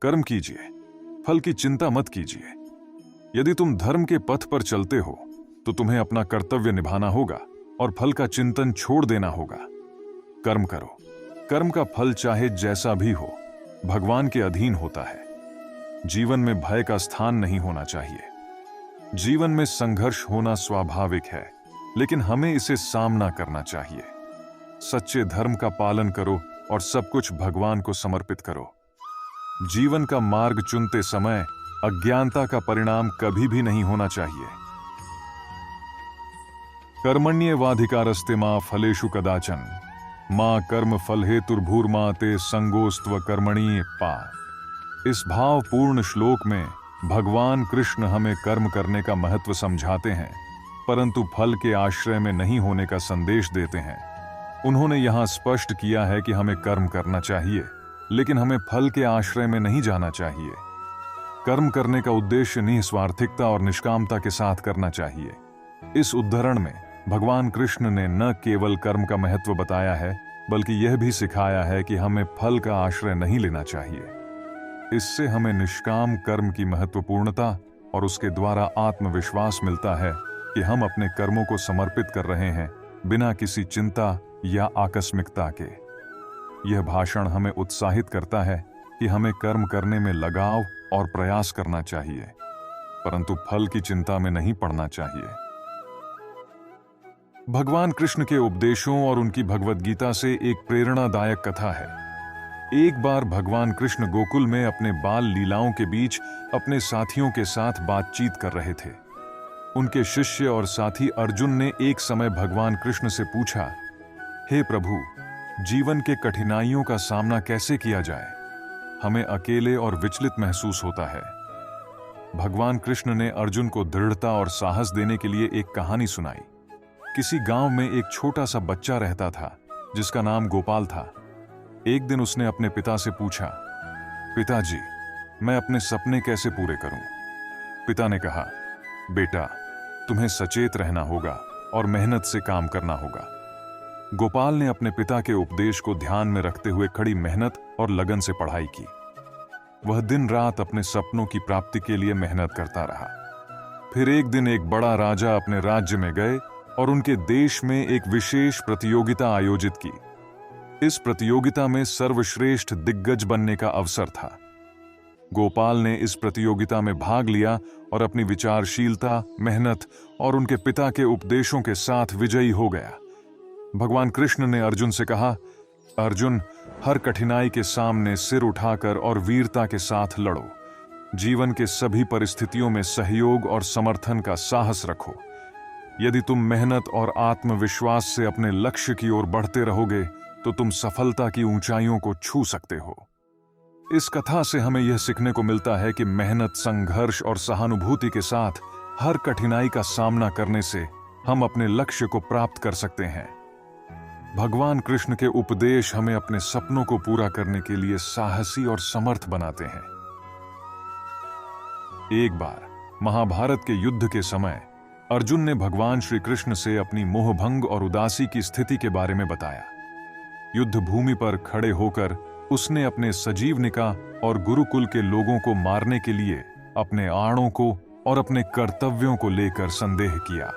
कर्म कीजिए, फल की चिंता मत कीजिए। यदि तुम धर्म के पथ पर चलते हो तो तुम्हें अपना कर्तव्य निभाना होगा और फल का चिंतन छोड़ देना होगा। कर्म करो। कर्म का फल चाहे जैसा भी हो भगवान के अधीन होता है। जीवन में भय का स्थान नहीं होना चाहिए। जीवन में संघर्ष होना स्वाभाविक है, लेकिन हमें इसे सामना करना चाहिए। सच्चे धर्म का पालन करो और सब कुछ भगवान को समर्पित करो। जीवन का मार्ग चुनते समय अज्ञानता का परिणाम कभी भी नहीं होना चाहिए। कर्मण्येवाधिकारस्ते मा फलेषु कदाचन मां कर्म फल हेतुर्भूर्मा ते संगोस्त्व कर्मणि पा। इस भावपूर्ण श्लोक में भगवान कृष्ण हमें कर्म करने का महत्व समझाते हैं, परंतु फल के आश्रय में नहीं होने का संदेश देते हैं। उन्होंने यहां स्पष्ट किया है कि हमें कर्म करना चाहिए, लेकिन हमें फल के आश्रय में नहीं जाना चाहिए। कर्म करने का उद्देश्य निस्वार्थिकता और निष्कामता के साथ करना चाहिए। इस उद्धरण में भगवान कृष्ण ने न केवल कर्म का महत्व बताया है, बल्कि यह भी सिखाया है कि हमें फल का आश्रय नहीं लेना चाहिए। इससे हमें निष्काम कर्म की महत्वपूर्णता और उसके द्वारा आत्मविश्वास मिलता है कि हम अपने कर्मों को समर्पित कर रहे हैं, बिना किसी चिंता या आकस्मिकता के। यह भाषण हमें उत्साहित करता है कि हमें कर्म करने में लगाव और प्रयास करना चाहिए, परंतु फल की चिंता में नहीं पड़ना चाहिए। भगवान कृष्ण के उपदेशों और उनकी भगवद गीता से एक प्रेरणादायक कथा है। एक बार भगवान कृष्ण गोकुल में अपने बाल लीलाओं के बीच अपने साथियों के साथ बातचीत कर रहे थे। उनके शिष्य और साथी अर्जुन ने एक समय भगवान कृष्ण से पूछा, हे प्रभु, जीवन के कठिनाइयों का सामना कैसे किया जाए? हमें अकेले और विचलित महसूस होता है। भगवान कृष्ण ने अर्जुन को दृढ़ता और साहस देने के लिए एक कहानी सुनाई। किसी गांव में एक छोटा सा बच्चा रहता था जिसका नाम गोपाल था। एक दिन उसने अपने पिता से पूछा, पिताजी, मैं अपने सपने कैसे पूरे करूं? पिता ने कहा, बेटा, तुम्हें सचेत रहना होगा और मेहनत से काम करना होगा। गोपाल ने अपने पिता के उपदेश को ध्यान में रखते हुए कड़ी मेहनत और लगन से पढ़ाई की। वह दिन रात अपने सपनों की प्राप्ति के लिए मेहनत करता रहा। फिर एक दिन एक बड़ा राजा अपने राज्य में गए और उनके देश में एक विशेष प्रतियोगिता आयोजित की। इस प्रतियोगिता में सर्वश्रेष्ठ दिग्गज बनने का अवसर था। गोपाल ने इस प्रतियोगिता में भाग लिया और अपनी विचारशीलता, मेहनत और उनके पिता के उपदेशों के साथ विजयी हो गया। भगवान कृष्ण ने अर्जुन से कहा, अर्जुन, हर कठिनाई के सामने सिर उठाकर और वीरता के साथ लड़ो। जीवन के सभी परिस्थितियों में सहयोग और समर्थन का साहस रखो। यदि तुम मेहनत और आत्मविश्वास से अपने लक्ष्य की ओर बढ़ते रहोगे तो तुम सफलता की ऊंचाइयों को छू सकते हो। इस कथा से हमें यह सीखने को मिलता है कि मेहनत, संघर्ष और सहानुभूति के साथ हर कठिनाई का सामना करने से हम अपने लक्ष्य को प्राप्त कर सकते हैं। भगवान कृष्ण के उपदेश हमें अपने सपनों को पूरा करने के लिए साहसी और समर्थ बनाते हैं। एक बार महाभारत के युद्ध के समय अर्जुन ने भगवान श्री कृष्ण से अपनी मोहभंग और उदासी की स्थिति के बारे में बताया। युद्ध भूमि पर खड़े होकर उसने अपने सजीवनिका और गुरुकुल के लोगों को मारने के लिए अपने आणों को और अपने कर्तव्यों को लेकर संदेह किया।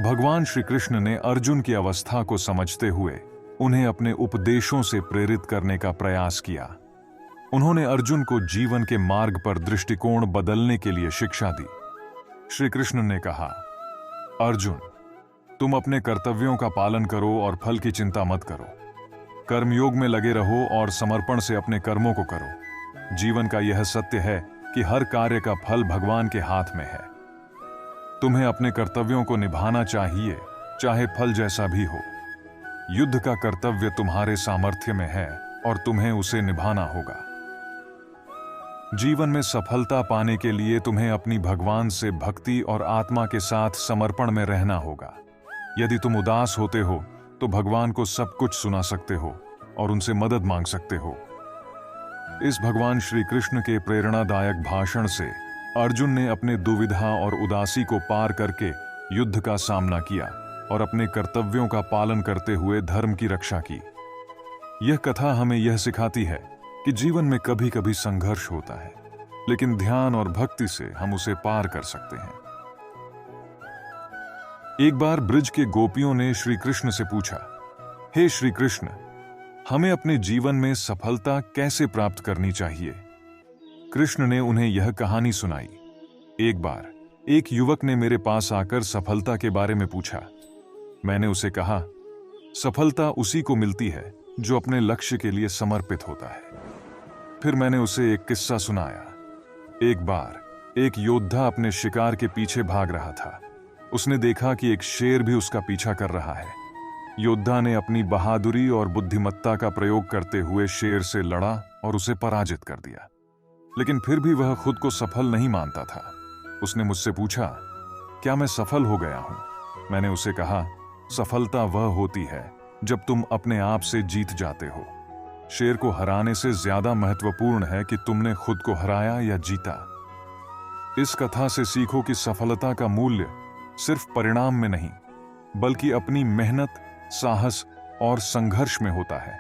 भगवान श्री कृष्ण ने अर्जुन की अवस्था को समझते हुए उन्हें अपने उपदेशों से प्रेरित करने का प्रयास किया। उन्होंने अर्जुन को जीवन के मार्ग पर दृष्टिकोण बदलने के लिए शिक्षा दी। श्री कृष्ण ने कहा, अर्जुन, तुम अपने कर्तव्यों का पालन करो और फल की चिंता मत करो। कर्मयोग में लगे रहो और समर्पण से अपने कर्मों को करो। जीवन का यह सत्य है कि हर कार्य का फल भगवान के हाथ में है। तुम्हें अपने कर्तव्यों को निभाना चाहिए, चाहे फल जैसा भी हो। युद्ध का कर्तव्य तुम्हारे सामर्थ्य में है और तुम्हें उसे निभाना होगा। जीवन में सफलता पाने के लिए तुम्हें अपनी भगवान से भक्ति और आत्मा के साथ समर्पण में रहना होगा। यदि तुम उदास होते हो तो भगवान को सब कुछ सुना सकते हो और उनसे मदद मांग सकते हो। इस भगवान श्री कृष्ण के प्रेरणादायक भाषण से अर्जुन ने अपने दुविधा और उदासी को पार करके युद्ध का सामना किया और अपने कर्तव्यों का पालन करते हुए धर्म की रक्षा की। यह कथा हमें यह सिखाती है कि जीवन में कभी कभी संघर्ष होता है, लेकिन ध्यान और भक्ति से हम उसे पार कर सकते हैं। एक बार ब्रिज के गोपियों ने श्री कृष्ण से पूछा, हे श्री कृष्ण, हमें अपने जीवन में सफलता कैसे प्राप्त करनी चाहिए? कृष्ण ने उन्हें यह कहानी सुनाई। एक बार एक युवक ने मेरे पास आकर सफलता के बारे में पूछा। मैंने उसे कहा, सफलता उसी को मिलती है जो अपने लक्ष्य के लिए समर्पित होता है। फिर मैंने उसे एक किस्सा सुनाया। एक बार एक योद्धा अपने शिकार के पीछे भाग रहा था। उसने देखा कि एक शेर भी उसका पीछा कर रहा है। योद्धा ने अपनी बहादुरी और बुद्धिमत्ता का प्रयोग करते हुए शेर से लड़ा और उसे पराजित कर दिया। लेकिन फिर भी वह खुद को सफल नहीं मानता था। उसने मुझसे पूछा, क्या मैं सफल हो गया हूं? मैंने उसे कहा, सफलता वह होती है जब तुम अपने आप से जीत जाते हो। शेर को हराने से ज्यादा महत्वपूर्ण है कि तुमने खुद को हराया या जीता। इस कथा से सीखो कि सफलता का मूल्य सिर्फ परिणाम में नहीं, बल्कि अपनी मेहनत, साहस और संघर्ष में होता है।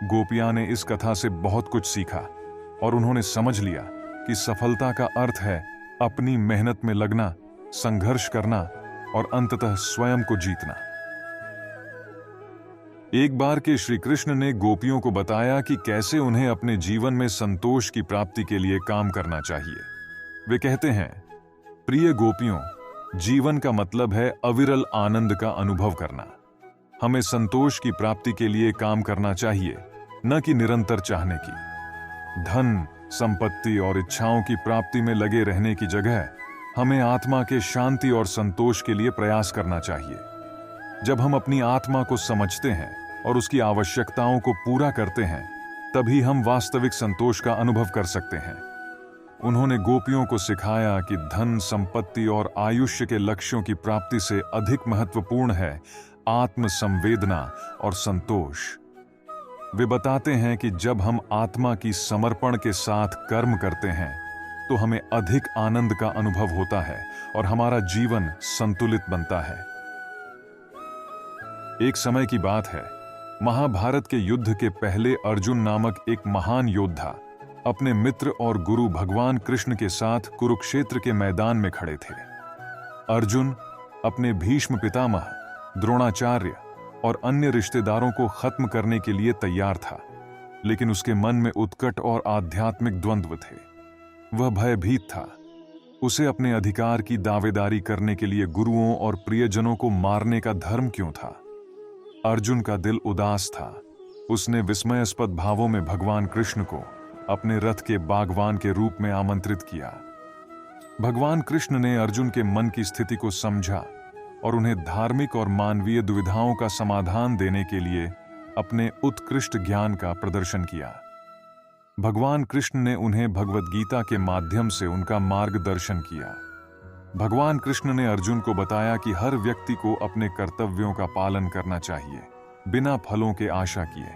गोपियां ने इस कथा से बहुत कुछ सीखा और उन्होंने समझ लिया कि सफलता का अर्थ है अपनी मेहनत में लगना, संघर्ष करना और अंततः स्वयं को जीतना। एक बार के श्री कृष्ण ने गोपियों को बताया कि कैसे उन्हें अपने जीवन में संतोष की प्राप्ति के लिए काम करना चाहिए। वे कहते हैं, प्रिय गोपियों, जीवन का मतलब है अविरल आनंद का अनुभव करना। हमें संतोष की प्राप्ति के लिए काम करना चाहिए, न कि निरंतर चाहने की। धन, संपत्ति और इच्छाओं की प्राप्ति में लगे रहने की जगह हमें आत्मा के शांति और संतोष के लिए प्रयास करना चाहिए। जब हम अपनी आत्मा को समझते हैं और उसकी आवश्यकताओं को पूरा करते हैं, तभी हम वास्तविक संतोष का अनुभव कर सकते हैं। उन्होंने गोपियों को सिखाया कि धन, संपत्ति और आयुष्य के लक्ष्यों की प्राप्ति से अधिक महत्वपूर्ण है आत्म संवेदना और संतोष। वे बताते हैं कि जब हम आत्मा की समर्पण के साथ कर्म करते हैं, तो हमें अधिक आनंद का अनुभव होता है और हमारा जीवन संतुलित बनता है। एक समय की बात है, महाभारत के युद्ध के पहले अर्जुन नामक एक महान योद्धा अपने मित्र और गुरु भगवान कृष्ण के साथ कुरुक्षेत्र के मैदान में खड़े थे। अर्जुन अपने भीष्म पितामह, द्रोणाचार्य और अन्य रिश्तेदारों को खत्म करने के लिए तैयार था, लेकिन उसके मन में उत्कट और आध्यात्मिक द्वंद्व थे। वह भयभीत था। उसे अपने अधिकार की दावेदारी करने के लिए गुरुओं और प्रियजनों को मारने का धर्म क्यों था? अर्जुन का दिल उदास था। उसने विस्मयास्पद भावों में भगवान कृष्ण को अपने रथ के बागवान के रूप में आमंत्रित किया। भगवान कृष्ण ने अर्जुन के मन की स्थिति को समझा और उन्हें धार्मिक और मानवीय दुविधाओं का समाधान देने के लिए अपने उत्कृष्ट ज्ञान का प्रदर्शन किया। भगवान कृष्ण ने उन्हें भगवद गीता के माध्यम से उनका मार्गदर्शन किया। भगवान कृष्ण ने अर्जुन को बताया कि हर व्यक्ति को अपने कर्तव्यों का पालन करना चाहिए, बिना फलों के आशा किए।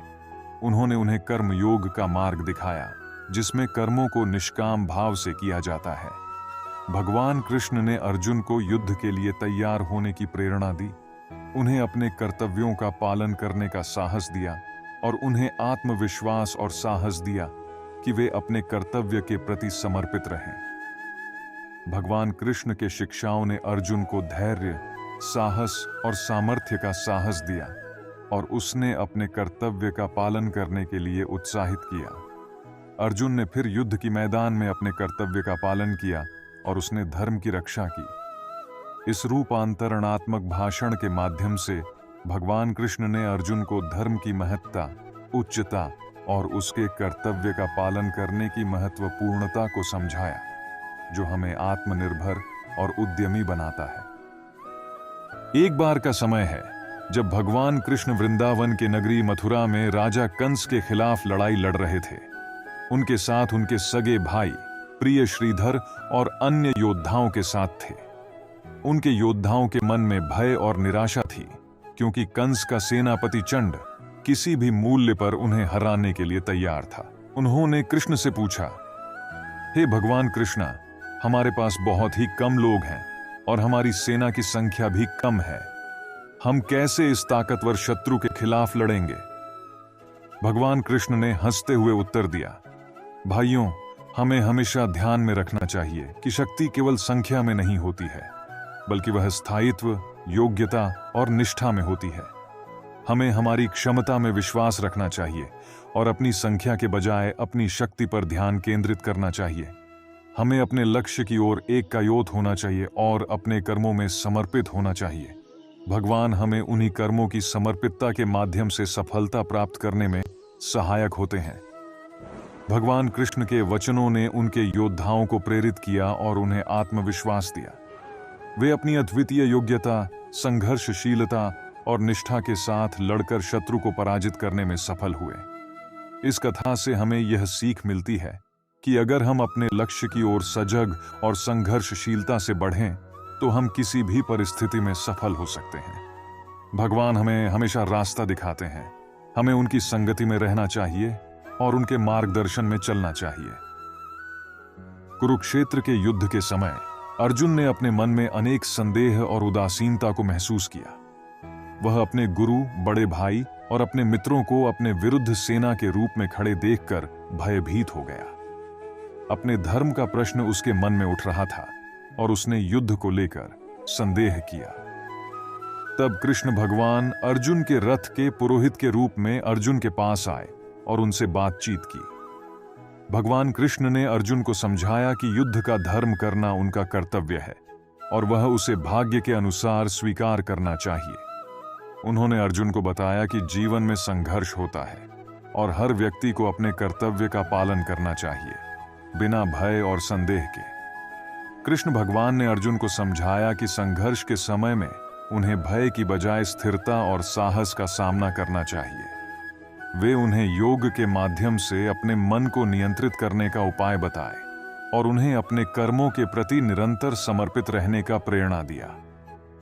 उन्होंने उन्हें कर्म योग का मार्ग दिखाया, जिसमें कर्मों को निष्काम भाव से किया जाता है। भगवान कृष्ण ने अर्जुन को युद्ध के लिए तैयार होने की प्रेरणा दी, उन्हें अपने कर्तव्यों का पालन करने का साहस दिया और उन्हें आत्मविश्वास और साहस दिया कि वे अपने कर्तव्य के प्रति समर्पित रहें। भगवान कृष्ण के शिक्षाओं ने अर्जुन को धैर्य, साहस और सामर्थ्य का साहस दिया और उसने अपने कर्तव्य का पालन करने के लिए उत्साहित किया। अर्जुन ने फिर युद्ध की मैदान में अपने कर्तव्य का पालन किया और उसने धर्म की रक्षा की। इस रूपांतरणात्मक भाषण के माध्यम से भगवान कृष्ण ने अर्जुन को धर्म की महत्ता, उच्चता और उसके कर्तव्य का पालन करने की महत्वपूर्णता को समझाया, जो हमें आत्मनिर्भर और उद्यमी बनाता है। एक बार का समय है जब भगवान कृष्ण वृंदावन के नगरी मथुरा में राजा कंस के खिलाफ लड़ाई लड़ रहे थे। उनके साथ उनके सगे भाई प्रिय श्रीधर और अन्य योद्धाओं के साथ थे। उनके योद्धाओं के मन में भय और निराशा थी, क्योंकि कंस का सेनापति चंड किसी भी मूल्य पर उन्हें हराने के लिए तैयार था। उन्होंने कृष्ण से पूछा, हे भगवान कृष्णा, हमारे पास बहुत ही कम लोग हैं और हमारी सेना की संख्या भी कम है। हम कैसे इस ताकतवर शत्रु के खिलाफ लड़ेंगे? भगवान कृष्ण ने हंसते हुए उत्तर दिया, भाइयों, हमें हमेशा ध्यान में रखना चाहिए कि शक्ति केवल संख्या में नहीं होती है, बल्कि वह स्थायित्व, योग्यता और निष्ठा में होती है। हमें हमारी क्षमता में विश्वास रखना चाहिए और अपनी संख्या के बजाय अपनी शक्ति पर ध्यान केंद्रित करना चाहिए। हमें अपने लक्ष्य की ओर एकयोत होना चाहिए और अपने कर्मों में समर्पित होना चाहिए। भगवान हमें उन्हीं कर्मों की समर्पितता के माध्यम से सफलता प्राप्त करने में सहायक होते हैं। भगवान कृष्ण के वचनों ने उनके योद्धाओं को प्रेरित किया और उन्हें आत्मविश्वास दिया। वे अपनी अद्वितीय योग्यता, संघर्षशीलता और निष्ठा के साथ लड़कर शत्रु को पराजित करने में सफल हुए। इस कथा से हमें यह सीख मिलती है कि अगर हम अपने लक्ष्य की ओर सजग और संघर्षशीलता से बढ़ें तो हम किसी भी परिस्थिति में सफल हो सकते हैं। भगवान हमें हमेशा रास्ता दिखाते हैं। हमें उनकी संगति में रहना चाहिए और उनके मार्गदर्शन में चलना चाहिए। कुरुक्षेत्र के युद्ध के समय अर्जुन ने अपने मन में अनेक संदेह और उदासीनता को महसूस किया। वह अपने गुरु, बड़े भाई और अपने मित्रों को अपने विरुद्ध सेना के रूप में खड़े देखकर भयभीत हो गया। अपने धर्म का प्रश्न उसके मन में उठ रहा था और उसने युद्ध को लेकर संदेह किया। तब कृष्ण भगवान अर्जुन के रथ के पुरोहित के रूप में अर्जुन के पास आए और उनसे बातचीत की। भगवान कृष्ण ने अर्जुन को समझाया कि युद्ध का धर्म करना उनका कर्तव्य है और वह उसे भाग्य के अनुसार स्वीकार करना चाहिए। उन्होंने अर्जुन को बताया कि जीवन में संघर्ष होता है और हर व्यक्ति को अपने कर्तव्य का पालन करना चाहिए, बिना भय और संदेह के। कृष्ण भगवान ने अर्जुन को समझाया कि संघर्ष के समय में उन्हें भय की बजाय स्थिरता और साहस का सामना करना चाहिए। वे उन्हें योग के माध्यम से अपने मन को नियंत्रित करने का उपाय बताए और उन्हें अपने कर्मों के प्रति निरंतर समर्पित रहने का प्रेरणा दिया।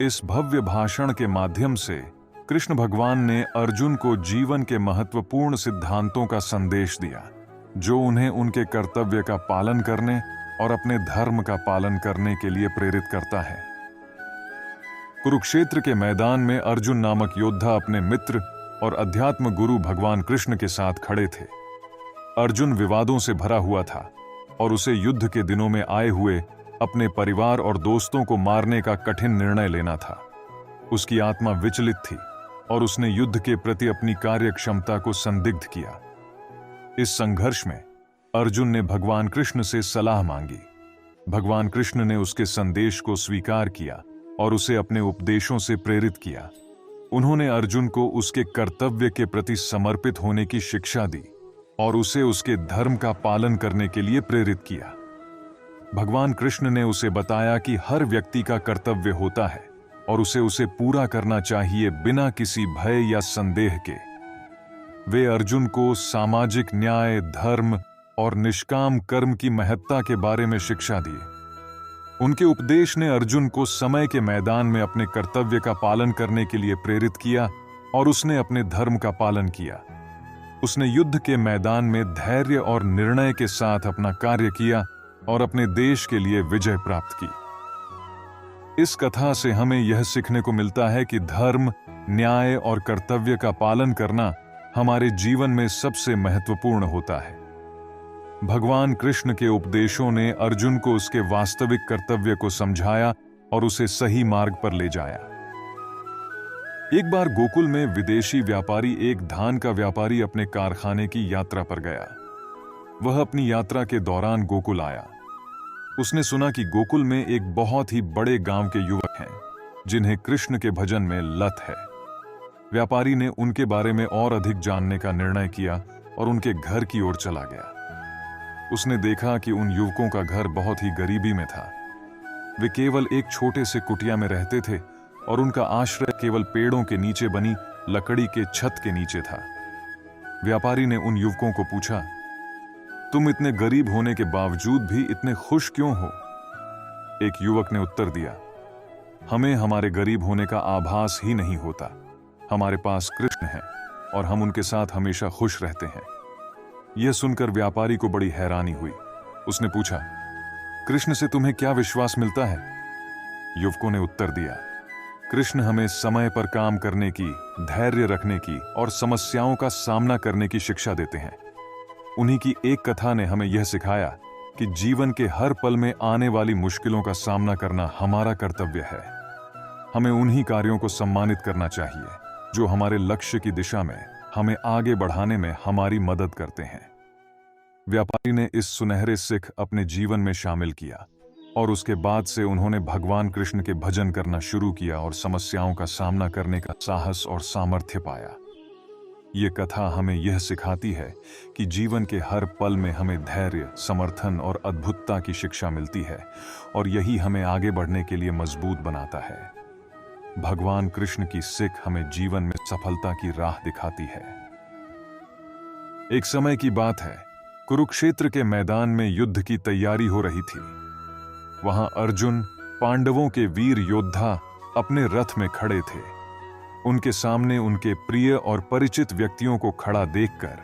इस भव्य भाषण के माध्यम से कृष्ण भगवान ने अर्जुन को जीवन के महत्वपूर्ण सिद्धांतों का संदेश दिया, जो उन्हें उनके कर्तव्य का पालन करने और अपने धर्म का पालन करने के लिए प्रेरित करता है। कुरुक्षेत्र के मैदान में अर्जुन नामक योद्धा अपने मित्र और अध्यात्म गुरु भगवान कृष्ण के साथ खड़े थे। अर्जुन विवादों से भरा हुआ था और उसे युद्ध के दिनों में आए हुए अपने परिवार और दोस्तों को मारने का कठिन निर्णय लेना था। उसकी आत्मा विचलित थी और उसने युद्ध के प्रति अपनी कार्य क्षमता को संदिग्ध किया। इस संघर्ष में अर्जुन ने भगवान कृष्ण से सलाह मांगी। भगवान कृष्ण ने उसके संदेश को स्वीकार किया और उसे अपने उपदेशों से प्रेरित किया। उन्होंने अर्जुन को उसके कर्तव्य के प्रति समर्पित होने की शिक्षा दी और उसे उसके धर्म का पालन करने के लिए प्रेरित किया। भगवान कृष्ण ने उसे बताया कि हर व्यक्ति का कर्तव्य होता है और उसे पूरा करना चाहिए बिना किसी भय या संदेह के। वे अर्जुन को सामाजिक न्याय, धर्म और निष्काम कर्म की महत्ता के बारे में शिक्षा दी। उनके उपदेश ने अर्जुन को समय के मैदान में अपने कर्तव्य का पालन करने के लिए प्रेरित किया और उसने अपने धर्म का पालन किया। उसने युद्ध के मैदान में धैर्य और निर्णय के साथ अपना कार्य किया और अपने देश के लिए विजय प्राप्त की। इस कथा से हमें यह सीखने को मिलता है कि धर्म, न्याय और कर्तव्य का पालन करना हमारे जीवन में सबसे महत्वपूर्ण होता है। भगवान कृष्ण के उपदेशों ने अर्जुन को उसके वास्तविक कर्तव्य को समझाया और उसे सही मार्ग पर ले जाया। एक बार गोकुल में विदेशी व्यापारी, एक धान का व्यापारी, अपने कारखाने की यात्रा पर गया। वह अपनी यात्रा के दौरान गोकुल आया। उसने सुना कि गोकुल में एक बहुत ही बड़े गांव के युवक हैं जिन्हें कृष्ण के भजन में लत है। व्यापारी ने उनके बारे में और अधिक जानने का निर्णय किया और उनके घर की ओर चला गया। उसने देखा कि उन युवकों का घर बहुत ही गरीबी में था। वे केवल एक छोटे से कुटिया में रहते थे और उनका आश्रय केवल पेड़ों के नीचे बनी लकड़ी के छत के नीचे था। व्यापारी ने उन युवकों को पूछा, तुम इतने गरीब होने के बावजूद भी इतने खुश क्यों हो? एक युवक ने उत्तर दिया, हमें हमारे गरीब होने का आभास ही नहीं होता। हमारे पास कृष्ण है और हम उनके साथ हमेशा खुश रहते हैं। यह सुनकर व्यापारी को बड़ी हैरानी हुई। उसने पूछा, कृष्ण से तुम्हें क्या विश्वास मिलता है? युवकों ने उत्तर दिया, कृष्ण हमें समय पर काम करने की, धैर्य रखने की और समस्याओं का सामना करने की शिक्षा देते हैं। उन्हीं की एक कथा ने हमें यह सिखाया कि जीवन के हर पल में आने वाली मुश्किलों का सामना करना हमारा कर्तव्य है। हमें उन्हीं कार्यों को सम्मानित करना चाहिए जो हमारे लक्ष्य की दिशा में हमें आगे बढ़ाने में हमारी मदद करते हैं। व्यापारी ने इस सुनहरे सिख अपने जीवन में शामिल किया और उसके बाद से उन्होंने भगवान कृष्ण के भजन करना शुरू किया और समस्याओं का सामना करने का साहस और सामर्थ्य पाया। ये कथा हमें यह सिखाती है कि जीवन के हर पल में हमें धैर्य, समर्थन और अद्भुतता की शिक्षा मिलती है और यही हमें आगे बढ़ने के लिए मजबूत बनाता है। भगवान कृष्ण की सिख हमें जीवन में सफलता की राह दिखाती है। एक समय की बात है, कुरुक्षेत्र के मैदान में युद्ध की तैयारी हो रही थी। वहां अर्जुन, पांडवों के वीर योद्धा, अपने रथ में खड़े थे। उनके सामने उनके प्रिय और परिचित व्यक्तियों को खड़ा देखकर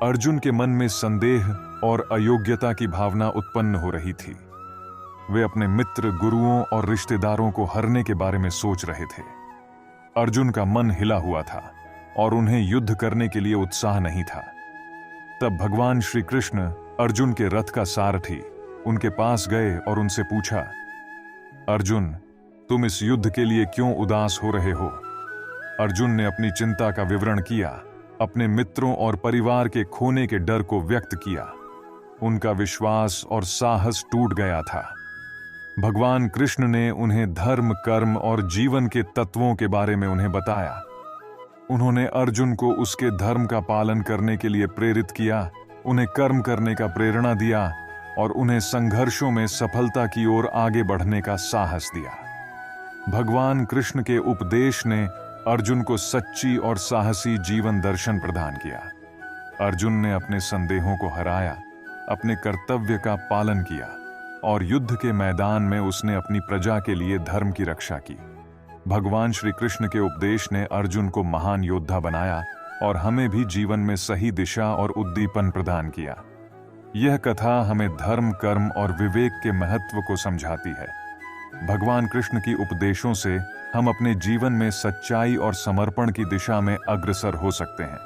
अर्जुन के मन में संदेह और अयोग्यता की भावना उत्पन्न हो रही थी। वे अपने मित्र, गुरुओं और रिश्तेदारों को हरने के बारे में सोच रहे थे। अर्जुन का मन हिला हुआ था और उन्हें युद्ध करने के लिए उत्साह नहीं था। तब भगवान श्री कृष्ण अर्जुन के रथ का सारथी उनके पास गए और उनसे पूछा, अर्जुन, तुम इस युद्ध के लिए क्यों उदास हो रहे हो? अर्जुन ने अपनी चिंता का विवरण किया, अपने मित्रों और परिवार के खोने के डर को व्यक्त किया। उनका विश्वास और साहस टूट गया था। भगवान कृष्ण ने उन्हें धर्म, कर्म और जीवन के तत्वों के बारे में उन्हें बताया। उन्होंने अर्जुन को उसके धर्म का पालन करने के लिए प्रेरित किया, उन्हें कर्म करने का प्रेरणा दिया और उन्हें संघर्षों में सफलता की ओर आगे बढ़ने का साहस दिया। भगवान कृष्ण के उपदेश ने अर्जुन को सच्ची और साहसी जीवन दर्शन प्रदान किया। अर्जुन ने अपने संदेहों को हराया, अपने कर्तव्य का पालन किया और युद्ध के मैदान में उसने अपनी प्रजा के लिए धर्म की रक्षा की। भगवान श्री कृष्ण के उपदेश ने अर्जुन को महान योद्धा बनाया और हमें भी जीवन में सही दिशा और उद्दीपन प्रदान किया। यह कथा हमें धर्म, कर्म और विवेक के महत्व को समझाती है। भगवान कृष्ण की उपदेशों से हम अपने जीवन में सच्चाई और समर्पण की दिशा में अग्रसर हो सकते हैं।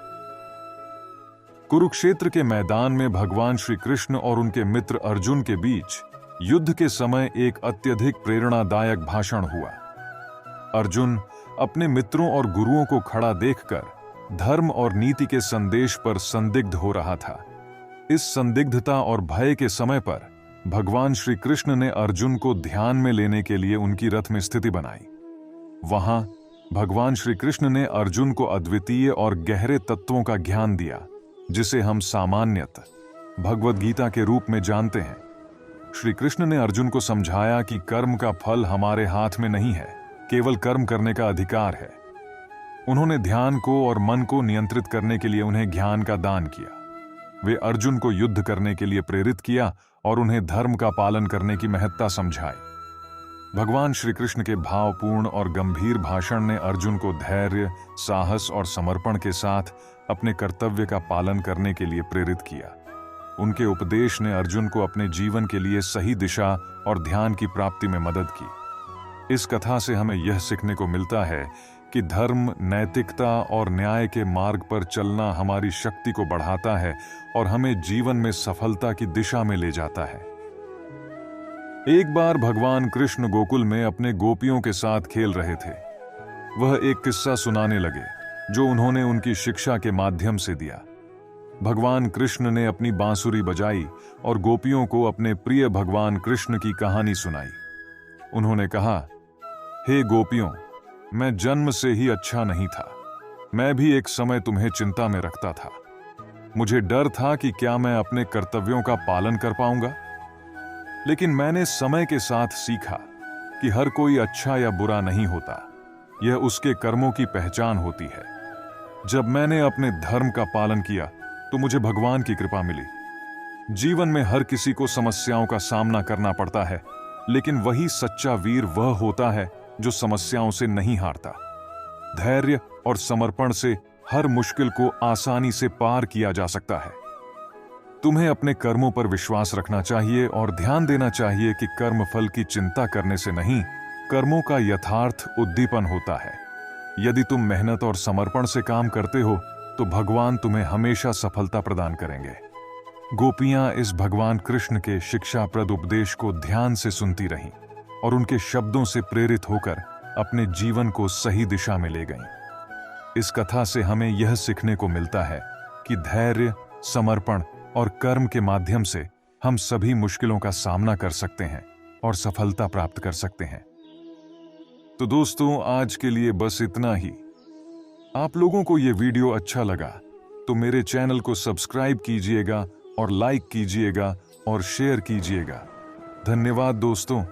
कुरुक्षेत्र के मैदान में भगवान श्री कृष्ण और उनके मित्र अर्जुन के बीच युद्ध के समय एक अत्यधिक प्रेरणादायक भाषण हुआ। अर्जुन अपने मित्रों और गुरुओं को खड़ा देखकर धर्म और नीति के संदेश पर संदिग्ध हो रहा था। इस संदिग्धता और भय के समय पर भगवान श्री कृष्ण ने अर्जुन को ध्यान में लेने के लिए उनकी रथ में स्थिति बनाई। वहां भगवान श्री कृष्ण ने अर्जुन को अद्वितीय और गहरे तत्वों का ज्ञान दिया, जिसे हम सामान्यतः भगवद गीता के रूप में जानते हैं। श्री कृष्ण ने अर्जुन को समझाया कि कर्म का फल हमारे हाथ में नहीं है, केवल कर्म करने का अधिकार है। उन्होंने ध्यान को और मन को नियंत्रित करने के लिए उन्हें ज्ञान का दान किया। वे अर्जुन को युद्ध करने के लिए प्रेरित किया और उन्हें धर्म का पालन करने की महत्ता समझाई। भगवान श्री कृष्ण के भावपूर्ण और गंभीर भाषण ने अर्जुन को धैर्य, साहस और समर्पण के साथ अपने कर्तव्य का पालन करने के लिए प्रेरित किया। उनके उपदेश ने अर्जुन को अपने जीवन के लिए सही दिशा और ध्यान की प्राप्ति में मदद की। इस कथा से हमें यह सीखने को मिलता है कि धर्म, नैतिकता और न्याय के मार्ग पर चलना हमारी शक्ति को बढ़ाता है और हमें जीवन में सफलता की दिशा में ले जाता है। एक बार भगवान कृष्ण गोकुल में अपने गोपियों के साथ खेल रहे थे। वह एक किस्सा सुनाने लगे जो उन्होंने उनकी शिक्षा के माध्यम से दिया। भगवान कृष्ण ने अपनी बांसुरी बजाई और गोपियों को अपने प्रिय भगवान कृष्ण की कहानी सुनाई। उन्होंने कहा, हे गोपियों, मैं जन्म से ही अच्छा नहीं था। मैं भी एक समय तुम्हें चिंता में रखता था। मुझे डर था कि क्या मैं अपने कर्तव्यों का पालन कर पाऊंगा। लेकिन मैंने समय के साथ सीखा कि हर कोई अच्छा या बुरा नहीं होता, यह उसके कर्मों की पहचान होती है। जब मैंने अपने धर्म का पालन किया तो मुझे भगवान की कृपा मिली। जीवन में हर किसी को समस्याओं का सामना करना पड़ता है, लेकिन वही सच्चा वीर वह होता है जो समस्याओं से नहीं हारता। धैर्य और समर्पण से हर मुश्किल को आसानी से पार किया जा सकता है। तुम्हें अपने कर्मों पर विश्वास रखना चाहिए और ध्यान देना चाहिए कि कर्म फल की चिंता करने से नहीं, कर्मों का यथार्थ उद्दीपन होता है। यदि तुम मेहनत और समर्पण से काम करते हो तो भगवान तुम्हें हमेशा सफलता प्रदान करेंगे। गोपियां इस भगवान कृष्ण के शिक्षाप्रद उपदेश को ध्यान से सुनती रहीं और उनके शब्दों से प्रेरित होकर अपने जीवन को सही दिशा में ले गईं। इस कथा से हमें यह सीखने को मिलता है कि धैर्य, समर्पण और कर्म के माध्यम से हम सभी मुश्किलों का सामना कर सकते हैं और सफलता प्राप्त कर सकते हैं। तो दोस्तों, आज के लिए बस इतना ही। आप लोगों को यह वीडियो अच्छा लगा तो मेरे चैनल को सब्सक्राइब कीजिएगा और लाइक कीजिएगा और शेयर कीजिएगा। धन्यवाद दोस्तों।